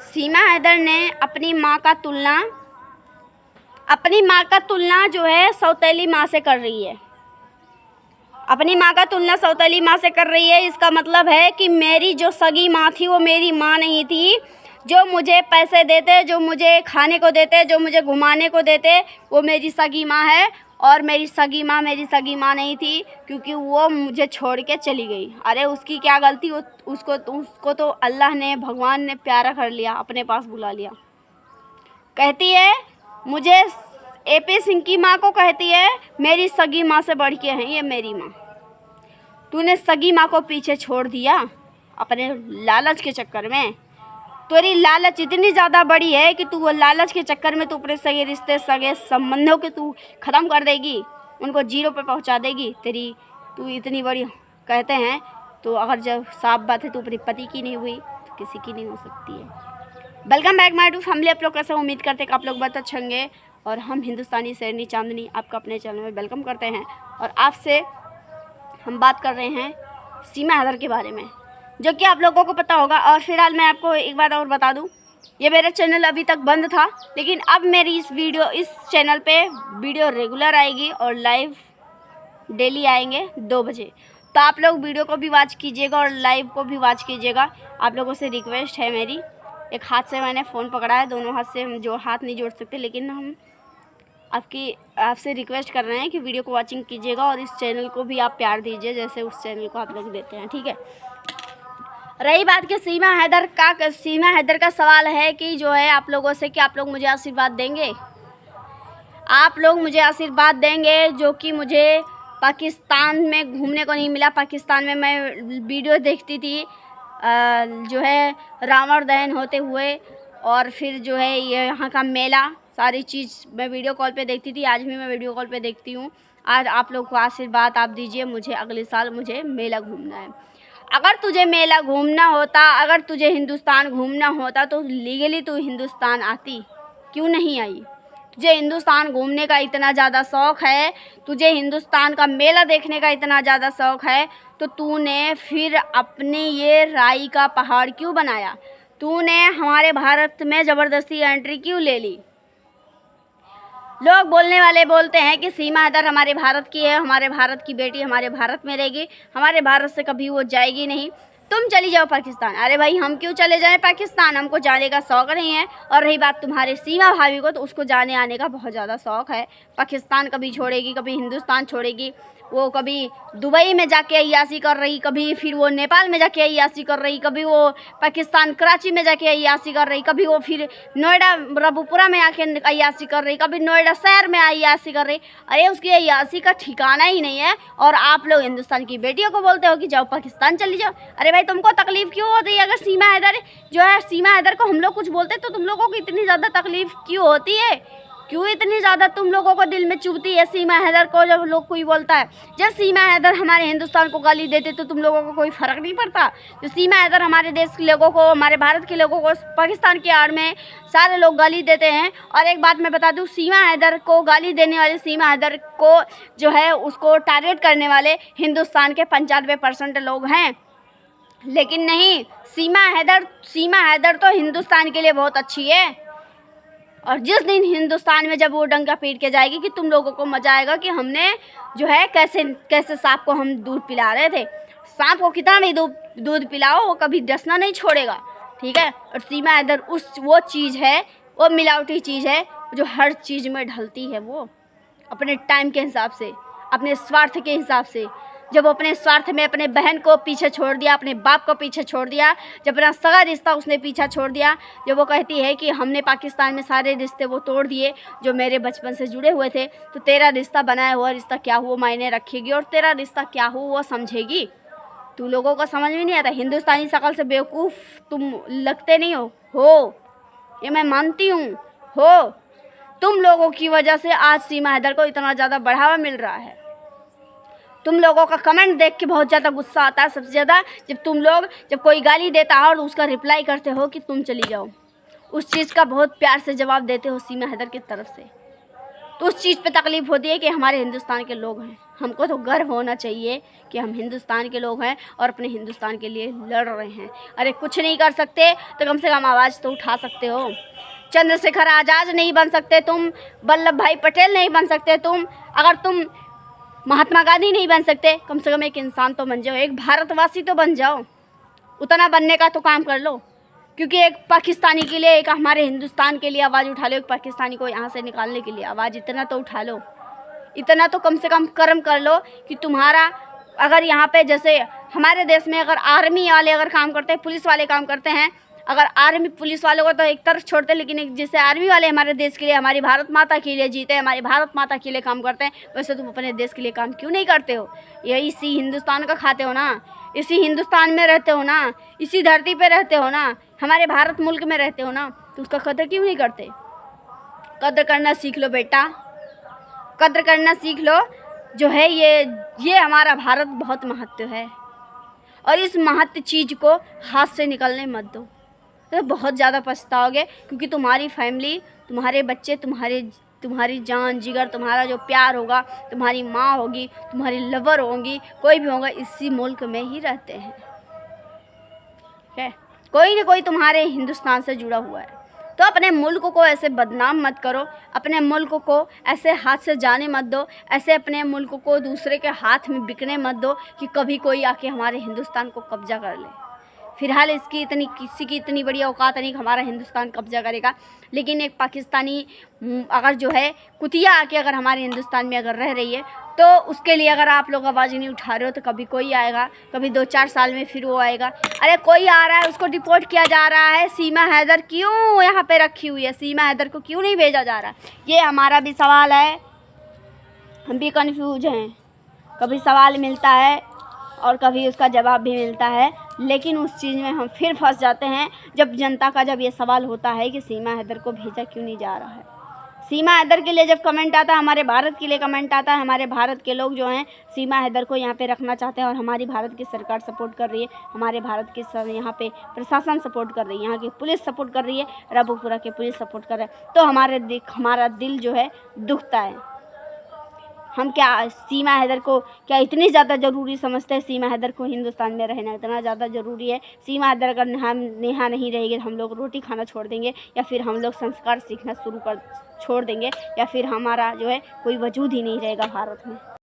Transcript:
सीमा हैदर ने अपनी माँ का तुलना जो है सौतेली माँ से कर रही है। अपनी माँ का तुलना सौतेली माँ से कर रही है। इसका मतलब है कि मेरी जो सगी माँ थी वो मेरी माँ नहीं थी। जो मुझे पैसे देते, जो मुझे खाने को देते, जो मुझे घुमाने को देते, वो मेरी सगी माँ है। और मेरी सगी माँ नहीं थी, क्योंकि वो मुझे छोड़ के चली गई। अरे उसकी क्या गलती? उसको तो अल्लाह ने, भगवान ने प्यारा कर लिया, अपने पास बुला लिया। कहती है मुझे, AP सिंह की माँ को कहती है मेरी सगी माँ से बढ़ के है ये मेरी माँ। तूने सगी माँ को पीछे छोड़ दिया अपने लालच के चक्कर में। तेरी लालच इतनी ज़्यादा बड़ी है कि तू वो लालच के चक्कर में तू अपने सगे रिश्ते, सगे संबंधों के तू ख़त्म कर देगी, उनको जीरो पे पहुंचा देगी। तू इतनी बड़ी कहते हैं तो अगर जब साफ बात है, तू अपने पति की नहीं हुई तो किसी की नहीं हो सकती है। Welcome back my to family. आप लोग कैसे उम्मीद करते हैं कि आप लोग बहुत अच्छे होंगे। और हम हिंदुस्तानी शेरनी चांदनी आपका अपने चैनल में वेलकम करते हैं। और आपसे हम बात कर रहे हैं सीमा हैदर के बारे में, जो कि आप लोगों को पता होगा। और फिलहाल मैं आपको एक बात और बता दूं, ये मेरा चैनल अभी तक बंद था, लेकिन अब मेरी इस चैनल पे वीडियो रेगुलर आएगी और लाइव डेली आएंगे 2 बजे। तो आप लोग वीडियो को भी वॉच कीजिएगा और लाइव को भी वॉच कीजिएगा। आप लोगों से रिक्वेस्ट है मेरी। एक हाथ से मैंने फ़ोन पकड़ा है, दोनों हाथ से हम जो हाथ नहीं जोड़ सकते, लेकिन हम आपसे रिक्वेस्ट कर रहे हैं कि वीडियो को वॉचिंग कीजिएगा और इस चैनल को भी आप प्यार दीजिए जैसे उस चैनल को आप लोग देते हैं, ठीक है। रही बात कि सीमा हैदर का सवाल है कि जो है आप लोगों से कि आप लोग मुझे आशीर्वाद देंगे। आप लोग मुझे आशीर्वाद देंगे, जो कि मुझे पाकिस्तान में घूमने को नहीं मिला। पाकिस्तान में मैं वीडियो देखती थी जो है रावण दहन होते हुए, और फिर जो है ये यहाँ का मेला, सारी चीज़ मैं वीडियो कॉल पे देखती थी। आज भी मैं वीडियो कॉल पे देखती हूँ। आज आप लोग को आशीर्वाद आप दीजिए, मुझे अगले साल मुझे मेला घूमना है। अगर तुझे मेला घूमना होता, अगर तुझे हिंदुस्तान घूमना होता तो लीगली तू हिंदुस्तान आती, क्यों नहीं आई? तुझे हिंदुस्तान घूमने का इतना ज़्यादा शौक़ है, तुझे हिंदुस्तान का मेला देखने का इतना ज़्यादा शौक़ है, तो तूने फिर अपने ये राई का पहाड़ क्यों बनाया? तूने हमारे भारत में ज़बरदस्ती एंट्री क्यों ले ली? लोग बोलने वाले बोलते हैं कि सीमा हैदर हमारे भारत की है, हमारे भारत की बेटी हमारे भारत में रहेगी, हमारे भारत से कभी वो जाएगी नहीं, तुम चली जाओ पाकिस्तान। अरे भाई, हम क्यों चले जाएं पाकिस्तान? हमको जाने का शौक़ नहीं है। और रही बात तुम्हारे सीमा भाभी को, तो उसको जाने आने का बहुत ज़्यादा शौक़ है। पाकिस्तान कभी छोड़ेगी, कभी हिंदुस्तान छोड़ेगी। वो कभी दुबई में जाके अय्याशी कर रही, कभी फिर वो नेपाल में जाके अय्याशी कर रही, कभी वो पाकिस्तान कराची में जाके अय्याशी कर रही, कभी वो फिर नोएडा रबुपुरा में आके अय्याशी कर रही, कभी नोएडा शहर में अय्याशी कर रही। अरे उसकी अय्याशी का ठिकाना ही नहीं है। और आप लोग हिंदुस्तान की बेटियों को बोलते हो कि जाओ पाकिस्तान चली जाओ। अरे भाई, तुमको तकलीफ़ क्यों होती है? अगर सीमा हैदर को हम लोग कुछ बोलते तो तुम लोगों को इतनी ज़्यादा तकलीफ़ क्यों होती है? क्यों इतनी ज़्यादा तुम लोगों को दिल में चुभती है सीमा हैदर को जब लोग कोई बोलता है? जब सीमा हैदर हमारे हिंदुस्तान को गाली देते तो तुम लोगों को कोई फ़र्क नहीं पड़ता? जो सीमा हैदर हमारे देश के लोगों को, हमारे भारत के लोगों को पाकिस्तान की आड़ में सारे लोग गाली देते हैं। और एक बात मैं बता दूं, सीमा हैदर को गाली देने वाले, सीमा हैदर को जो है उसको टारगेट करने वाले हिंदुस्तान के 95% लोग हैं। लेकिन नहीं, सीमा हैदर तो हिंदुस्तान के लिए बहुत अच्छी है। और जिस दिन हिंदुस्तान में जब वो डंका पीट के जाएगी कि तुम लोगों को मजा आएगा कि हमने जो है कैसे सांप को हम दूध पिला रहे थे। सांप को कितना भी दूध पिलाओ, वो कभी डसना नहीं छोड़ेगा, ठीक है। और सीमा हैदर वो चीज़ है, वो मिलावटी चीज़ है जो हर चीज़ में ढलती है। वो अपने टाइम के हिसाब से, अपने स्वार्थ के हिसाब से, जब वो अपने स्वार्थ में अपने बहन को पीछे छोड़ दिया, अपने बाप को पीछे छोड़ दिया, जब अपना सगा रिश्ता उसने पीछा छोड़ दिया, जब वो कहती है कि हमने पाकिस्तान में सारे रिश्ते वो तोड़ दिए जो मेरे बचपन से जुड़े हुए थे, तो तेरा रिश्ता बनाया हुआ रिश्ता क्या हुआ मायने रखेगी और तेरा रिश्ता क्या हुआ वो समझेगी? तू लोगों को समझ में नहीं आता। हिंदुस्तानी शकल से बेवकूफ़ तुम लगते नहीं हो, ये मैं मानती हूँ। हो तुम लोगों की वजह से आज सीमा हैदर को इतना ज़्यादा बढ़ावा मिल रहा है। तुम लोगों का कमेंट देख के बहुत ज़्यादा गुस्सा आता है, सबसे ज़्यादा जब कोई गाली देता है और उसका रिप्लाई करते हो कि तुम चली जाओ, उस चीज़ का बहुत प्यार से जवाब देते हो सीमा हैदर की तरफ से। तो उस चीज़ पे तकलीफ़ होती है कि हमारे हिंदुस्तान के लोग हैं। हमको तो गर्व होना चाहिए कि हम हिंदुस्तान के लोग हैं और अपने हिंदुस्तान के लिए लड़ रहे हैं। अरे कुछ नहीं कर सकते तो कम से कम आवाज़ तो उठा सकते हो। चंद्रशेखर आज़ाद नहीं बन सकते तुम, वल्लभ भाई पटेल नहीं बन सकते तुम, अगर तुम महात्मा गांधी नहीं बन सकते, कम से कम एक इंसान तो बन जाओ, एक भारतवासी तो बन जाओ। उतना बनने का तो काम कर लो, क्योंकि एक पाकिस्तानी के लिए, एक हमारे हिंदुस्तान के लिए आवाज़ उठा लो, एक पाकिस्तानी को यहाँ से निकालने के लिए आवाज़ इतना तो उठा लो। इतना तो कम से कम कर्म कर लो कि तुम्हारा अगर यहाँ पे जैसे हमारे देश में अगर आर्मी वाले अगर काम करते हैं, पुलिस वाले काम करते हैं, अगर आर्मी पुलिस वालों को तो एक तरफ छोड़ते हैं, लेकिन जैसे आर्मी वाले हमारे देश के लिए, हमारी भारत माता के लिए जीते, हमारी भारत माता के लिए काम करते हैं, वैसे तुम अपने देश के लिए काम क्यों नहीं करते हो? यही इसी हिंदुस्तान का खाते हो ना, इसी हिंदुस्तान में रहते हो ना, इसी धरती पे रहते हो ना, हमारे भारत मुल्क में रहते हो ना, तो उसका कदर क्यों नहीं करते? कदर करना सीख लो बेटा, कदर करना सीख लो। जो है ये हमारा भारत बहुत महत्व है, और इस महत्व चीज़ को हाथ से निकलने मत दो, तो बहुत ज़्यादा पछताओगे, क्योंकि तुम्हारी फैमिली, तुम्हारे बच्चे, तुम्हारी जान जिगर, तुम्हारा जो प्यार होगा, तुम्हारी माँ होगी, तुम्हारी लवर होंगी, कोई भी होगा, इसी मुल्क में ही रहते हैं। ठीक है, कोई ना कोई तुम्हारे हिंदुस्तान से जुड़ा हुआ है। तो अपने मुल्क को ऐसे बदनाम मत करो, अपने मुल्क को ऐसे हाथ से जाने मत दो, ऐसे अपने मुल्क को दूसरे के हाथ में बिकने मत दो कि कभी कोई आके हमारे हिंदुस्तान को कब्जा कर ले। फ़िलहाल किसी की इतनी बड़ी औकात नहीं कि हमारा हिंदुस्तान कब्जा करेगा, लेकिन एक पाकिस्तानी अगर जो है कुतिया आके अगर हमारे हिंदुस्तान में अगर रह रही है, तो उसके लिए अगर आप लोग आवाज़ नहीं उठा रहे हो, तो कभी कोई आएगा, कभी 2-4 साल में फिर वो आएगा। अरे कोई आ रहा है, उसको डिपोर्ट किया जा रहा है, सीमा हैदर क्यों यहाँ पे रखी हुई है, सीमा हैदर को क्यों नहीं भेजा जा रहा? ये हमारा भी सवाल है, हम भी कन्फ्यूज हैं। कभी सवाल मिलता है और कभी उसका जवाब भी मिलता है, लेकिन उस चीज़ में हम फिर फंस जाते हैं जब जनता का जब ये सवाल होता है कि सीमा हैदर को भेजा क्यों नहीं जा रहा है। सीमा हैदर के लिए जब कमेंट आता है, हमारे भारत के लिए कमेंट आता है, हमारे भारत के लोग जो हैं सीमा हैदर को यहाँ पे रखना चाहते हैं, और हमारी भारत की सरकार सपोर्ट कर रही है, हमारे भारत की यहाँ पे प्रशासन सपोर्ट कर रही है, यहाँ की पुलिस सपोर्ट कर रही है, रायपुरा की पुलिस सपोर्ट कर रहा है, तो हमारा दिल जो है दुखता है। हम क्या सीमा हैदर को क्या इतनी ज़्यादा ज़रूरी समझते हैं? सीमा हैदर को हिंदुस्तान में रहना इतना ज़्यादा ज़रूरी है? सीमा हैदर अगर नेहा नहीं रहेगी, हम लोग रोटी खाना छोड़ देंगे, या फिर हम लोग संस्कार सीखना छोड़ देंगे, या फिर हमारा जो है कोई वजूद ही नहीं रहेगा भारत में।